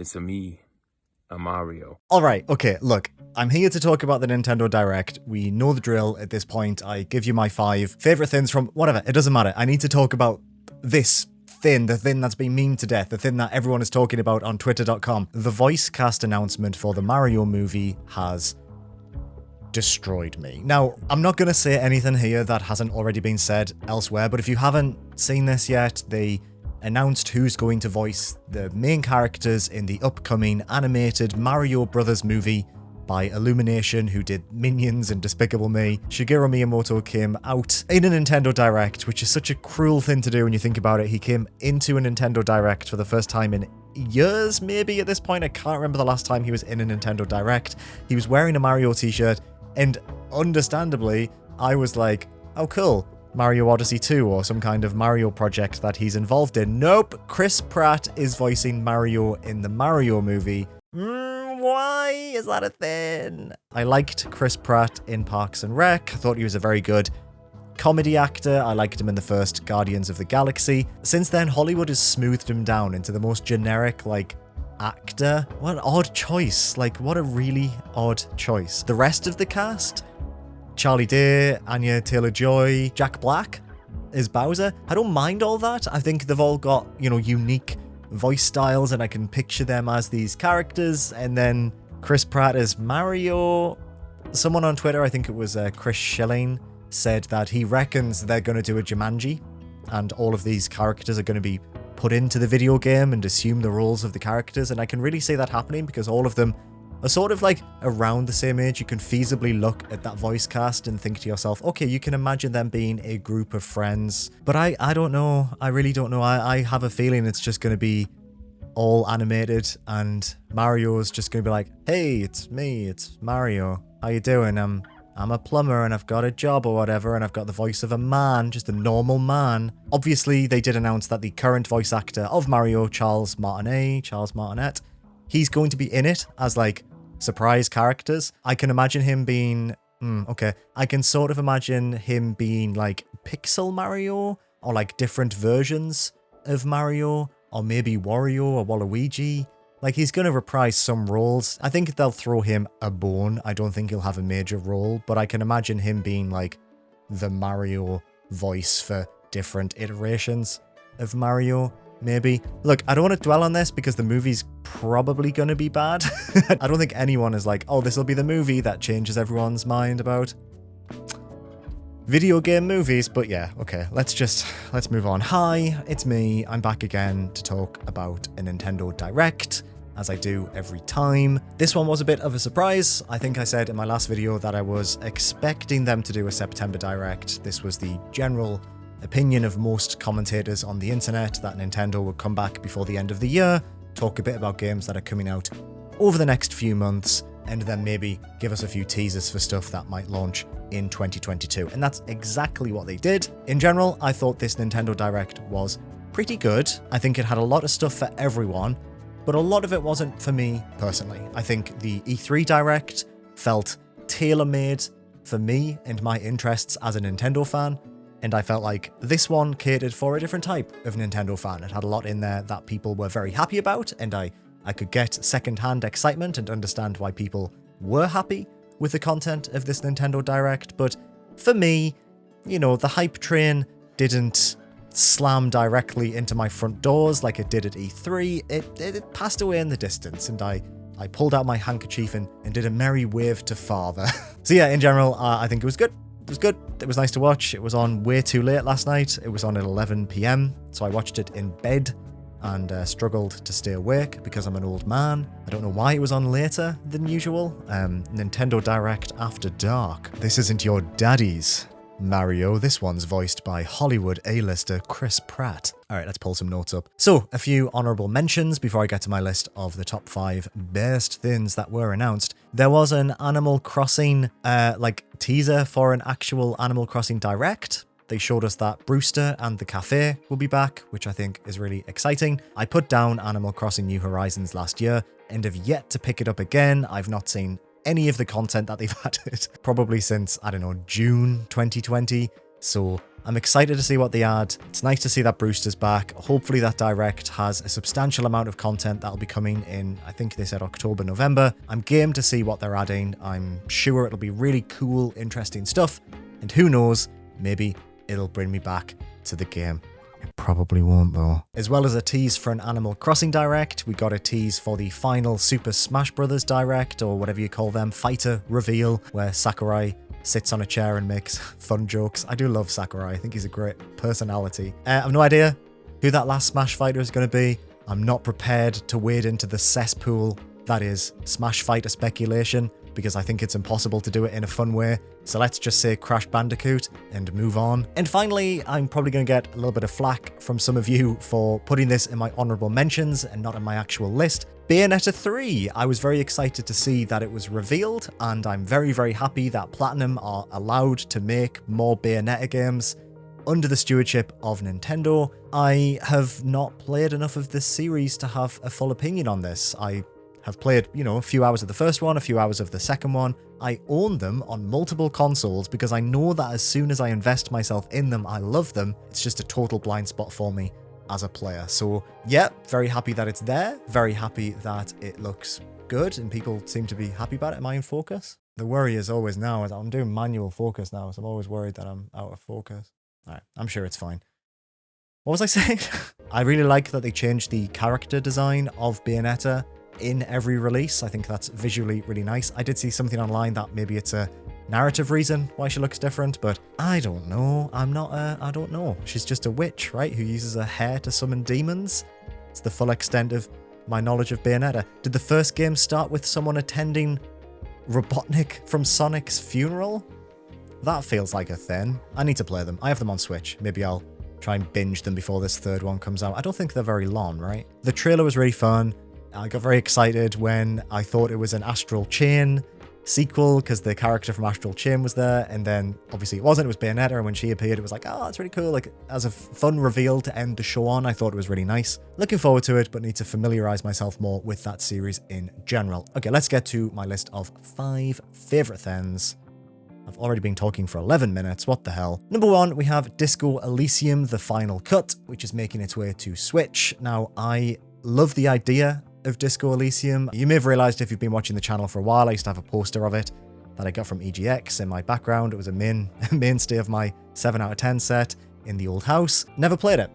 It's a me, a Mario. Alright, okay, look. I'm here to talk about the Nintendo Direct. We know the drill at this point. I give you my 5 favourite things from whatever. It doesn't matter. I need to talk about this thing, the thing that's been memed to death, the thing that everyone is talking about on twitter.com. The voice cast announcement for the Mario movie has destroyed me. Now, I'm not going to say anything here that hasn't already been said elsewhere, but if you haven't seen this yet, they announced who's going to voice the main characters in the upcoming animated Mario Brothers movie by Illumination, who did Minions and Despicable Me. Shigeru Miyamoto came out in a Nintendo Direct, which is such a cruel thing to do when you think about it. He came into a Nintendo Direct for the first time in years, maybe at this point. I can't remember the last time he was in a Nintendo Direct. He was wearing a Mario t-shirt, and understandably, I was like, oh cool, Mario Odyssey 2 or some kind of Mario project that he's involved in. Nope, Chris Pratt is voicing Mario in the Mario movie. Why is that a thing? I liked Chris Pratt in Parks and Rec. I thought he was a very good comedy actor. I liked him in the first Guardians of the Galaxy. Since then, Hollywood has smoothed him down into the most generic, actor. What an odd choice. What a really odd choice. The rest of the cast, Charlie Day, Anya Taylor-Joy, Jack Black is Bowser. I don't mind all that. I think they've all got, unique voice styles, and I can picture them as these characters. And then Chris Pratt is Mario. Someone on Twitter, I think it was Chris Schilling, said that he reckons they're going to do a Jumanji, and all of these characters are going to be put into the video game and assume the roles of the characters. And I can really see that happening because all of them are sort of around the same age. You can feasibly look at that voice cast and think to yourself, okay, you can imagine them being a group of friends. But I don't know. I really don't know. I have a feeling it's just going to be all animated, and Mario's just going to be like, hey, it's me, it's Mario. How you doing? I'm a plumber and I've got a job or whatever, and I've got the voice of a man, just a normal man. Obviously, they did announce that the current voice actor of Mario, Charles Martinet, he's going to be in it as surprise characters. I can imagine him being, I can sort of imagine him being Pixel Mario, or different versions of Mario, or maybe Wario or Waluigi. He's going to reprise some roles. I think they'll throw him a bone. I don't think he'll have a major role, but I can imagine him being the Mario voice for different iterations of Mario. Maybe. Look, I don't want to dwell on this because the movie's probably going to be bad. I don't think anyone is oh, this will be the movie that changes everyone's mind about video game movies. But yeah, okay, let's move on. Hi, it's me. I'm back again to talk about a Nintendo Direct, as I do every time. This one was a bit of a surprise. I think I said in my last video that I was expecting them to do a September Direct. This was the general opinion of most commentators on the internet that Nintendo would come back before the end of the year, talk a bit about games that are coming out over the next few months, and then maybe give us a few teasers for stuff that might launch in 2022. And that's exactly what they did. In general, I thought this Nintendo Direct was pretty good. I think it had a lot of stuff for everyone, but a lot of it wasn't for me personally. I think the E3 Direct felt tailor-made for me and my interests as a Nintendo fan, and I felt like this one catered for a different type of Nintendo fan. It had a lot in there that people were very happy about, and I could get secondhand excitement and understand why people were happy with the content of this Nintendo Direct. But for me, the hype train didn't slam directly into my front doors like it did at E3. It passed away in the distance, and I pulled out my handkerchief and did a merry wave to father. So yeah, in general, I think it was good. It was good. It was nice to watch. It was on way too late last night. It was on at 11 p.m, so I watched it in bed and struggled to stay awake because I'm an old man. I don't know why it was on later than usual. Nintendo Direct After Dark. This isn't your daddy's Mario. This one's voiced by Hollywood A-lister Chris Pratt. Alright, let's pull some notes up. So, a few honourable mentions before I get to my list of the top 5 best things that were announced. There was an Animal Crossing, teaser for an actual Animal Crossing Direct. They showed us that Brewster and the cafe will be back, which I think is really exciting. I put down Animal Crossing New Horizons last year and have yet to pick it up again. I've not seen any of the content that they've added, probably since, I don't know, June 2020. So I'm excited to see what they add. It's nice to see that Brewster's back. Hopefully that Direct has a substantial amount of content that'll be coming in, I think they said October, November. I'm game to see what they're adding. I'm sure it'll be really cool, interesting stuff. And who knows, maybe it'll bring me back to the game. It probably won't though. As well as a tease for an Animal Crossing Direct, we got a tease for the final Super Smash Bros. Direct, or whatever you call them, fighter reveal, where Sakurai sits on a chair and makes fun jokes. I do love Sakurai. I think he's a great personality. I have no idea who that last Smash fighter is going to be. I'm not prepared to wade into the cesspool that is Smash fighter speculation, because I think it's impossible to do it in a fun way. So let's just say Crash Bandicoot and move on. And finally, I'm probably going to get a little bit of flack from some of you for putting this in my honorable mentions and not in my actual list. Bayonetta 3. I was very excited to see that it was revealed, and I'm very, very happy that Platinum are allowed to make more Bayonetta games under the stewardship of Nintendo. I have not played enough of this series to have a full opinion on this. I have played, a few hours of the first one, a few hours of the second one. I own them on multiple consoles because I know that as soon as I invest myself in them, I love them. It's just a total blind spot for me as a player. So yeah, very happy that it's there. Very happy that it looks good and people seem to be happy about it. Am I in focus? The worry is always now, is I'm doing manual focus now, so I'm always worried that I'm out of focus. All right, I'm sure it's fine. What was I saying? I really like that they changed the character design of Bayonetta in every release. I think that's visually really nice. I did see something online that maybe it's a narrative reason why she looks different, but I don't know. I don't know. She's just a witch, right? Who uses her hair to summon demons. It's the full extent of my knowledge of Bayonetta. Did the first game start with someone attending Robotnik from Sonic's funeral? That feels like a thing. I need to play them. I have them on Switch. Maybe I'll try and binge them before this third one comes out. I don't think they're very long, right? The trailer was really fun. I got very excited when I thought it was an Astral Chain sequel because the character from Astral Chain was there, and then obviously it wasn't. It was Bayonetta, and when she appeared, it was like, oh, that's really cool. Like, as a fun reveal to end the show on, I thought it was really nice. Looking forward to it, but need to familiarize myself more with that series in general. Okay, let's get to my list of 5 favorite things. I've already been talking for 11 minutes, what the hell. Number 1, we have Disco Elysium, the final cut, which is making its way to Switch. Now, I love the idea of Disco Elysium. You may have realized if you've been watching the channel for a while, I used to have a poster of it that I got from EGX in my background. It was a mainstay of my 7 out of 10 set in the old house. Never played it.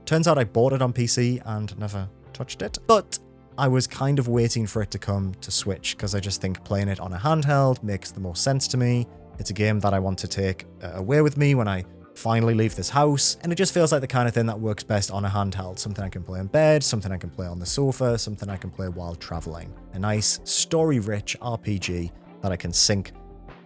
Turns out I bought it on PC and never touched it, but I was kind of waiting for it to come to Switch because I just think playing it on a handheld makes the most sense to me. It's a game that I want to take away with me when I finally leave this house, and it just feels like the kind of thing that works best on a handheld. Something I can play in bed, something I can play on the sofa, something I can play while traveling. A nice story-rich RPG that I can sink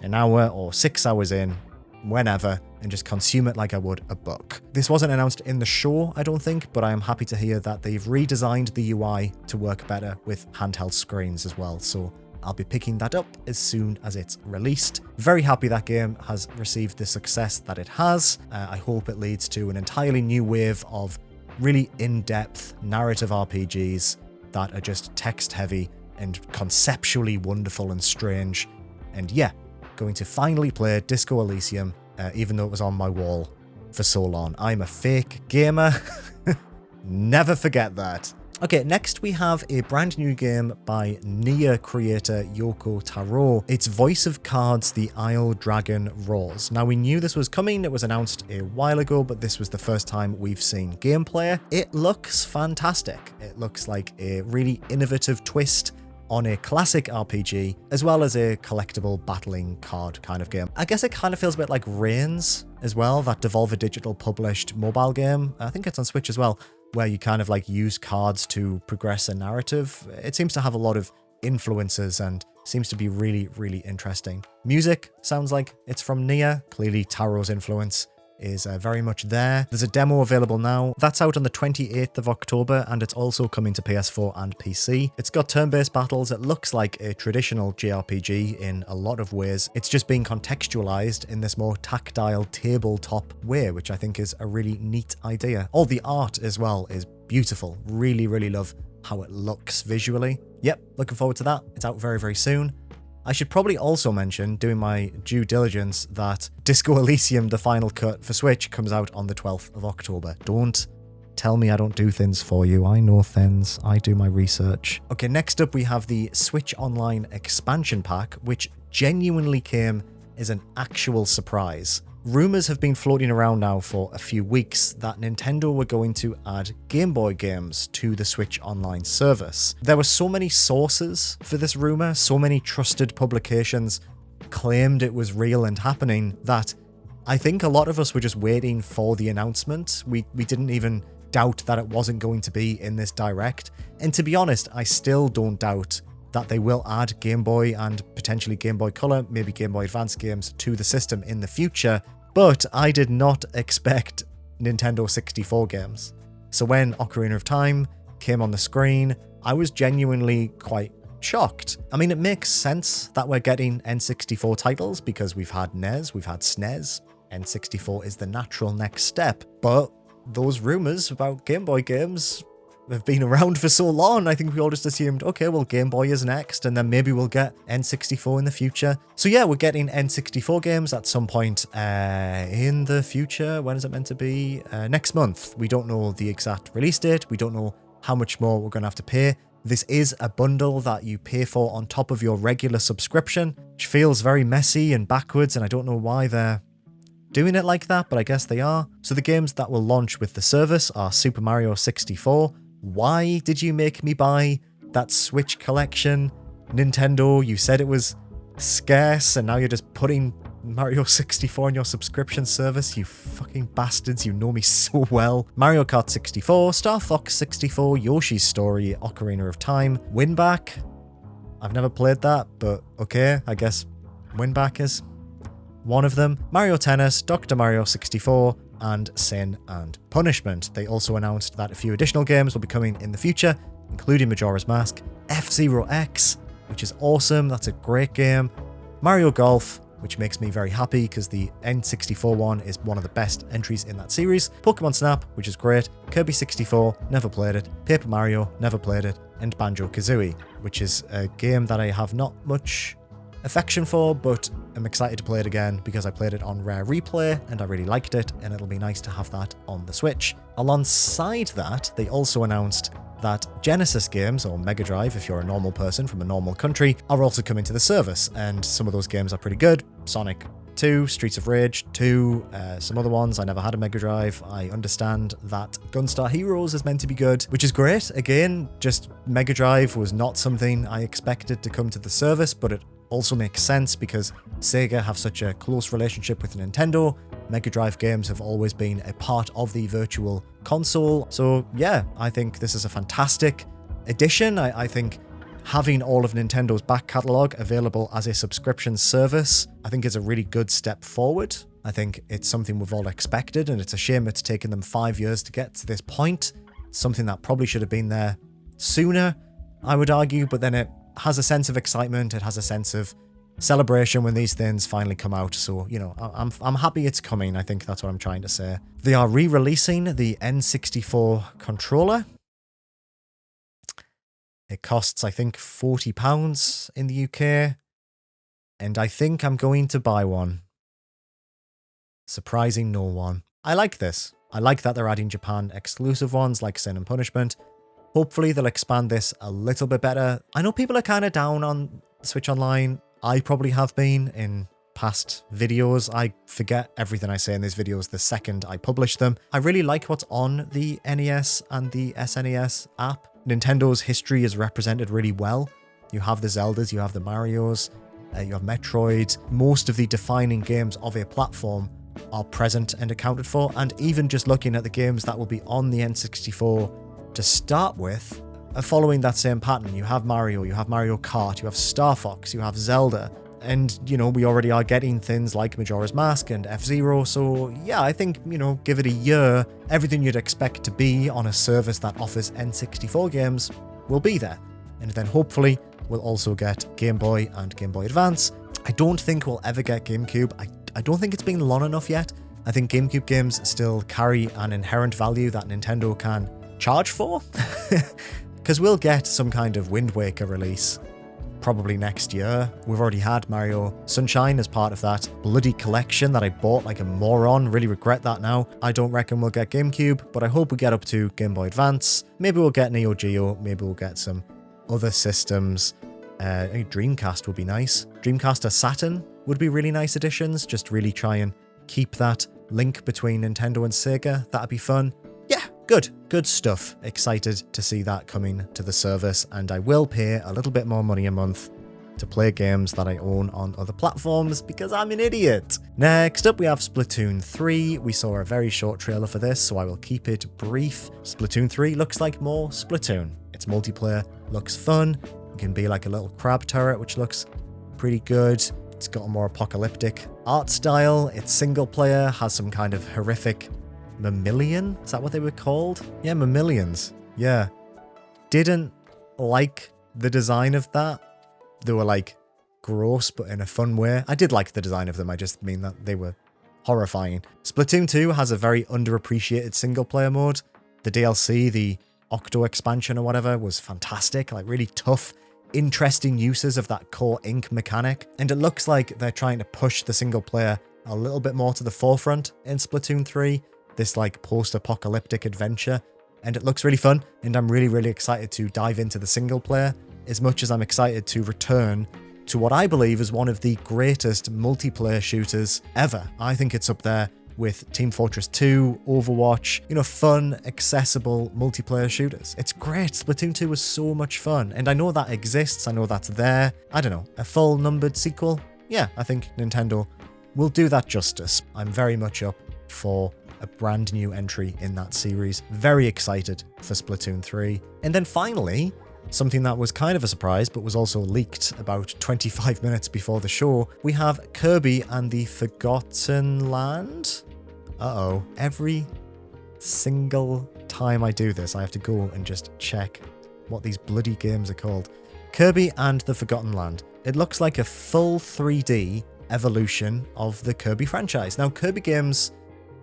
an hour or 6 hours in whenever and just consume it like I would a book. This wasn't announced in the show, I don't think, but I am happy to hear that they've redesigned the UI to work better with handheld screens as well, so I'll be picking that up as soon as it's released. Very happy that game has received the success that it has. I hope it leads to an entirely new wave of really in-depth narrative RPGs that are just text-heavy and conceptually wonderful and strange. And yeah, going to finally play Disco Elysium, even though it was on my wall for so long. I'm a fake gamer. Never forget that. Okay, next we have a brand new game by Nier creator Yoko Taro. It's Voice of Cards, The Isle Dragon Roars. Now, we knew this was coming. It was announced a while ago, but this was the first time we've seen gameplay. It looks fantastic. It looks like a really innovative twist on a classic RPG, as well as a collectible battling card kind of game. I guess it kind of feels a bit like Reigns as well, that Devolver Digital published mobile game. I think it's on Switch as well, where you kind of like use cards to progress a narrative. It seems to have a lot of influences and seems to be really, really interesting. Music sounds like it's from Nier. Clearly Taro's influence is very much there. There's a demo available now. That's out on the 28th of October, and it's also coming to PS4 and PC. It's got turn-based battles. It looks like a traditional JRPG in a lot of ways. It's just being contextualized in this more tactile tabletop way, which I think is a really neat idea. All the art as well is beautiful. Really, really love how it looks visually. Yep, looking forward to that. It's out very, very soon. I should probably also mention, doing my due diligence, that Disco Elysium, the final cut for Switch, comes out on the 12th of October. Don't tell me I don't do things for you. I know things. I do my research. Okay, next up we have the Switch Online expansion pack, which genuinely came as an actual surprise. Rumours have been floating around now for a few weeks that Nintendo were going to add Game Boy games to the Switch Online service. There were so many sources for this rumour, so many trusted publications claimed it was real and happening, that I think a lot of us were just waiting for the announcement. We didn't even doubt that it wasn't going to be in this direct. And to be honest, I still don't doubt that they will add Game Boy and potentially Game Boy Color, maybe Game Boy Advance games to the system in the future, but I did not expect Nintendo 64 games. So when Ocarina of Time came on the screen, I was genuinely quite shocked. I mean, it makes sense that we're getting N64 titles because we've had NES, we've had SNES, N64 is the natural next step, but those rumours about Game Boy games have been around for so long. I think we all just assumed, okay, well, Game Boy is next, and then maybe we'll get N64 in the future. So yeah, we're getting N64 games at some point in the future. When is it meant to be? Next month. We don't know the exact release date. We don't know how much more we're going to have to pay. This is a bundle that you pay for on top of your regular subscription, which feels very messy and backwards, and I don't know why they're doing it like that, but I guess they are. So the games that will launch with the service are Super Mario 64. Why did you make me buy that Switch collection? Nintendo, you said it was scarce, and now you're just putting Mario 64 on your subscription service, you fucking bastards, you know me so well. Mario Kart 64, Star Fox 64, Yoshi's Story, Ocarina of Time, Winback. I've never played that, but okay, I guess Winback is one of them. Mario Tennis, Dr. Mario 64, and Sin and Punishment. They also announced that a few additional games will be coming in the future, including Majora's Mask, F-Zero X, which is awesome, that's a great game, Mario Golf, which makes me very happy because the N64 one is one of the best entries in that series, Pokemon Snap, which is great, Kirby 64, never played it, Paper Mario, never played it, and Banjo-Kazooie, which is a game that I have not much affection for, but I'm excited to play it again because I played it on Rare Replay and I really liked it, and it'll be nice to have that on the Switch. Alongside that, they also announced that Genesis games, or Mega Drive if you're a normal person from a normal country, are also coming to the service, and some of those games are pretty good. Sonic 2, Streets of Rage 2, some other ones. I never had a Mega Drive. I understand that Gunstar Heroes is meant to be good, which is great. Again, just Mega Drive was not something I expected to come to the service, but it also makes sense because Sega have such a close relationship with Nintendo. Mega Drive games have always been a part of the virtual console. So yeah, I think this is a fantastic addition. I think having all of Nintendo's back catalogue available as a subscription service, I think is a really good step forward. I think it's something we've all expected, and it's a shame it's taken them 5 years to get to this point. It's something that probably should have been there sooner, I would argue, but then it has a sense of excitement, it has a sense of celebration when these things finally come out. So, you know, I'm happy it's coming. I think that's what I'm trying to say. They are re-releasing the N64 controller. It costs, I think, £40 in the UK, and I think I'm going to buy one. Surprising no one. I like this. I like that they're adding Japan exclusive ones like Sin and Punishment. Hopefully they'll expand this a little bit better. I know people are kind of down on Switch Online. I probably have been in past videos. I forget everything I say in these videos the second I publish them. I really like what's on the NES and the SNES app. Nintendo's history is represented really well. You have the Zeldas, you have the Marios, you have Metroid. Most of the defining games of a platform are present and accounted for, and even just looking at the games that will be on the N64 to start with are following that same pattern. You have Mario, you have Mario Kart, you have Star Fox, you have Zelda, and, you know, we already are getting things like Majora's Mask and F-Zero, so yeah, I think, you know, give it a year, everything you'd expect to be on a service that offers N64 games will be there, and then hopefully we'll also get Game Boy and Game Boy Advance. I don't think we'll ever get GameCube. I don't think it's been long enough yet. I think GameCube games still carry an inherent value that Nintendo can charge for, because we'll get some kind of Wind Waker release probably next year. We've already had Mario Sunshine as part of that bloody collection that I bought like a moron. Really regret that now. I don't reckon we'll get GameCube, but I hope we get up to Game Boy Advance. Maybe we'll get Neo Geo. Maybe we'll get some other systems. I think Dreamcast would be nice. Dreamcast or Saturn would be really nice additions. Just really try and keep that link between Nintendo and Sega. That'd be fun. Yeah, good stuff. Excited to see that coming to the service, and I will pay a little bit more money a month to play games that I own on other platforms because I'm an idiot. Next up, we have Splatoon 3. We saw a very short trailer for this, so I will keep it brief. Splatoon 3 looks like more Splatoon. Its multiplayer looks fun. It can be like a little crab turret, which looks pretty good. It's got a more apocalyptic art style. Its single player has some kind of horrific mammalian? Is that what they were called? Yeah, mammalians. Yeah. Didn't like the design of that. They were like gross, but in a fun way. I did like the design of them. I just mean that they were horrifying. Splatoon 2 has a very underappreciated single player mode. The DLC, the Octo expansion or whatever, was fantastic. Like really tough, interesting uses of that core ink mechanic. And it looks like they're trying to push the single player a little bit more to the forefront in Splatoon 3. This like post-apocalyptic adventure, and it looks really fun, and I'm really excited to dive into the single player as much as I'm excited to return to what I believe is one of the greatest multiplayer shooters ever. I think it's up there with Team Fortress 2, Overwatch, fun, accessible multiplayer shooters. It's great. Splatoon 2 was so much fun, and I know that exists, I know that's there. I don't know, a full numbered sequel? Yeah, I think Nintendo will do that justice. I'm very much up for a brand new entry in that series. Very excited for Splatoon 3. And then finally, something that was kind of a surprise but was also leaked about 25 minutes before the show, we have Kirby and the Forgotten Land. Uh-oh. Every single time I do this, I have to go and just check what these bloody games are called. Kirby and the Forgotten Land. It looks like a full 3D evolution of the Kirby franchise. Now, Kirby games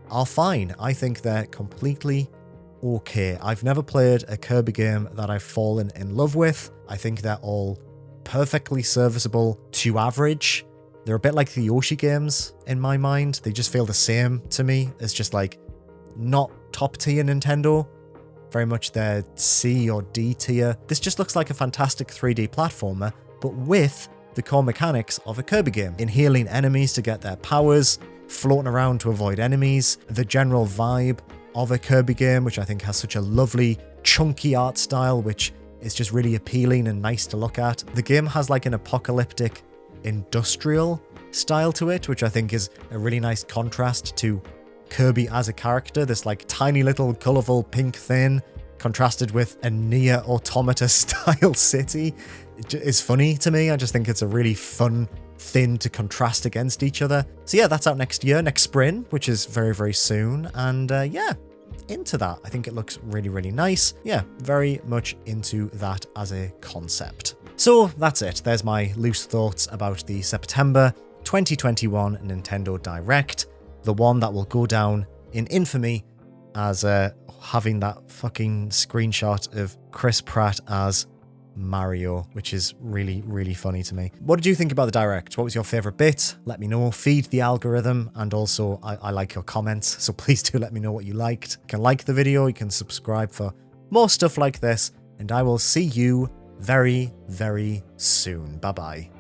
are fine. I think they're completely okay. I've never played a Kirby game that I've fallen in love with. I think they're all perfectly serviceable to average. They're a bit like the Yoshi games in my mind. They just feel the same to me. It's just like not top tier Nintendo. Very much their C or D tier. This just looks like a fantastic 3D platformer, but with the core mechanics of a Kirby game. Inhaling enemies to get their powers, floating around to avoid enemies, the general vibe of a Kirby game, which I think has such a lovely, chunky art style, which is just really appealing and nice to look at. The game has like an apocalyptic industrial style to it, which I think is a really nice contrast to Kirby as a character, this like tiny little colourful pink thing, contrasted with a near automata style city. It is funny to me. I just think it's a really fun thing to contrast against each other. So yeah, that's out next year, next spring, which is very soon. And yeah, into that. I think it looks really nice. Yeah, very much into that as a concept. So that's it. There's my loose thoughts about the September 2021 Nintendo Direct, the one that will go down in infamy as having that fucking screenshot of Chris Pratt as Mario, which is really funny to me. What did you think about the Direct? What was your favorite bit? Let me know. Feed the algorithm, and also I like your comments, so please do let me know what you liked. You can like the video, you can subscribe for more stuff like this, and I will see you very soon. Bye bye.